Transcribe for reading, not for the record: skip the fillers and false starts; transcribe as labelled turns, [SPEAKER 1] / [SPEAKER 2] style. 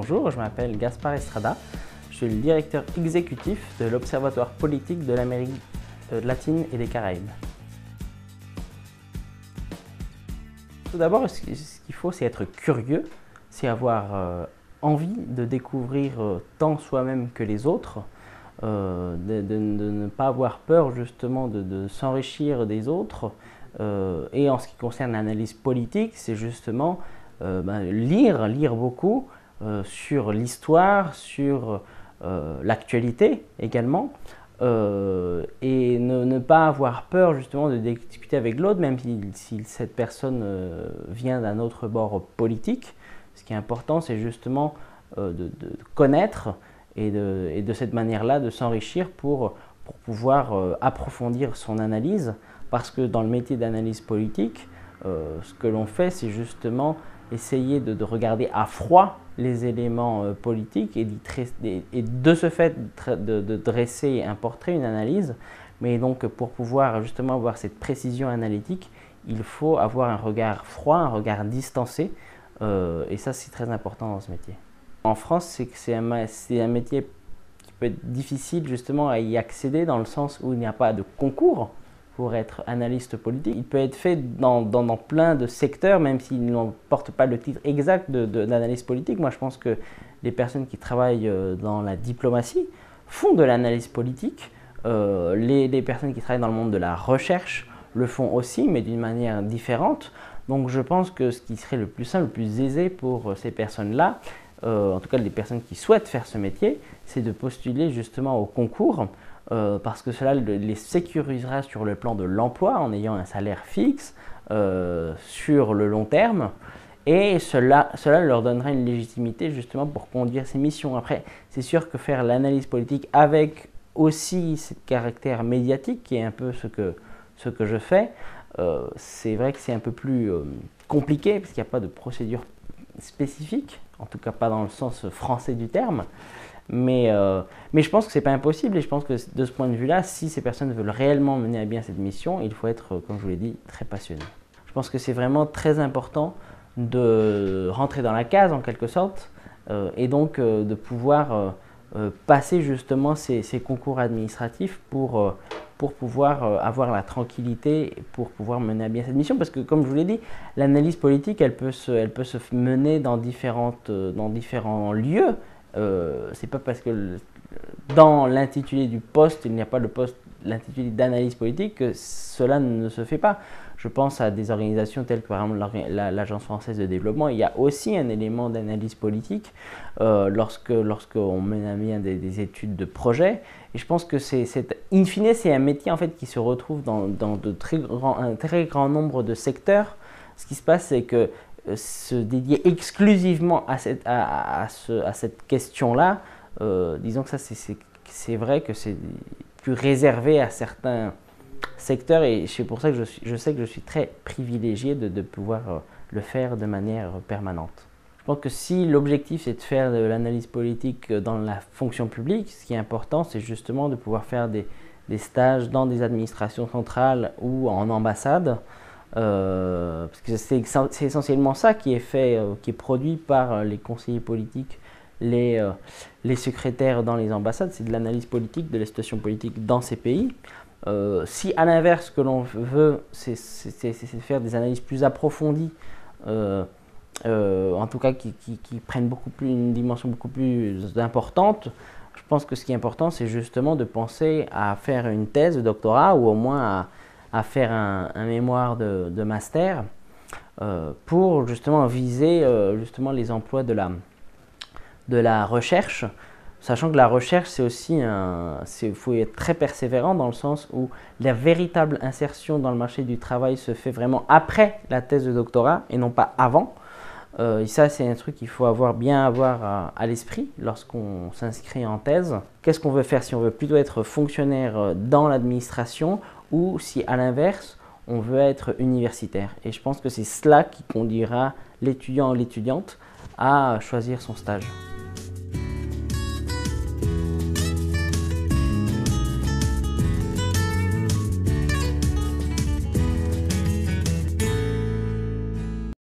[SPEAKER 1] Bonjour, je m'appelle Gaspard Estrada, je suis le directeur exécutif de l'Observatoire politique de l'Amérique latine et des Caraïbes. Tout d'abord, ce qu'il faut, c'est être curieux, c'est avoir envie de découvrir tant soi-même que les autres, de ne pas avoir peur justement de s'enrichir des autres. Et en ce qui concerne l'analyse politique, c'est justement lire beaucoup sur l'histoire, sur l'actualité également, et ne pas avoir peur justement de discuter avec l'autre, même si cette personne vient d'un autre bord politique. Ce qui est important, c'est justement de connaître et de cette manière-là de s'enrichir pour pouvoir approfondir son analyse, parce que dans le métier d'analyse politique, ce que l'on fait, c'est justement essayer de regarder à froid les éléments politiques et de ce fait de dresser un portrait, une analyse. Mais donc pour pouvoir justement avoir cette précision analytique, il faut avoir un regard froid, un regard distancé, et ça c'est très important dans ce métier. En France, c'est un métier qui peut être difficile justement à y accéder, dans le sens où il n'y a pas de concours pour être analyste politique. Il peut être fait dans plein de secteurs, même s'il ne porte pas le titre exact d'analyste politique. Moi, je pense que les personnes qui travaillent dans la diplomatie font de l'analyse politique. Les personnes qui travaillent dans le monde de la recherche le font aussi, mais d'une manière différente. Donc, je pense que ce qui serait le plus simple, le plus aisé pour ces personnes-là, en tout cas les personnes qui souhaitent faire ce métier, c'est de postuler justement au concours, parce que cela les sécurisera sur le plan de l'emploi en ayant un salaire fixe sur le long terme, et cela leur donnera une légitimité justement pour conduire ces missions. Après, c'est sûr que faire l'analyse politique avec aussi ce caractère médiatique, qui est un peu ce que je fais, c'est vrai que c'est un peu plus compliqué, parce qu'il n'y a pas de procédure spécifique, en tout cas pas dans le sens français du terme. Mais je pense que ce n'est pas impossible, et je pense que de ce point de vue-là, si ces personnes veulent réellement mener à bien cette mission, il faut être, comme je vous l'ai dit, très passionné. Je pense que c'est vraiment très important de rentrer dans la case en quelque sorte, et donc de pouvoir passer justement ces concours administratifs pour pouvoir avoir la tranquillité, pour pouvoir mener à bien cette mission. Parce que, comme je vous l'ai dit, l'analyse politique, elle peut se mener dans différents lieux. C'est pas parce que dans l'intitulé du poste, il n'y a pas l'intitulé d'analyse politique, que cela ne se fait pas. Je pense à des organisations telles que par exemple l'Agence française de développement. Il y a aussi un élément d'analyse politique lorsqu'on mène à bien des études de projet. Et je pense que in fine, c'est un métier en fait qui se retrouve dans un très grand nombre de secteurs. Ce qui se passe, c'est que se dédier exclusivement à cette question-là, disons que ça c'est vrai que c'est plus réservé à certains secteurs, et c'est pour ça que je sais que je suis très privilégié de pouvoir le faire de manière permanente. Je pense que si l'objectif c'est de faire de l'analyse politique dans la fonction publique, ce qui est important, c'est justement de pouvoir faire des stages dans des administrations centrales ou en ambassade, parce que c'est essentiellement ça qui est fait, qui est produit par les conseillers politiques, les secrétaires dans les ambassades. C'est de l'analyse politique, de la situation politique dans ces pays. Si à l'inverse, ce que l'on veut, c'est faire des analyses plus approfondies, en tout cas qui prennent une dimension beaucoup plus importante, je pense que ce qui est important, c'est justement de penser à faire une thèse de doctorat, ou au moins à faire un mémoire de master, pour justement viser justement les emplois de la recherche, sachant que la recherche, c'est aussi il faut être très persévérant, dans le sens où la véritable insertion dans le marché du travail se fait vraiment après la thèse de doctorat et non pas avant. Et ça, c'est un truc qu'il faut bien avoir à l'esprit lorsqu'on s'inscrit en thèse. Qu'est-ce qu'on veut faire? Si on veut plutôt être fonctionnaire dans l'administration, ou si à l'inverse, on veut être universitaire. Et je pense que c'est cela qui conduira l'étudiant ou l'étudiante à choisir son stage.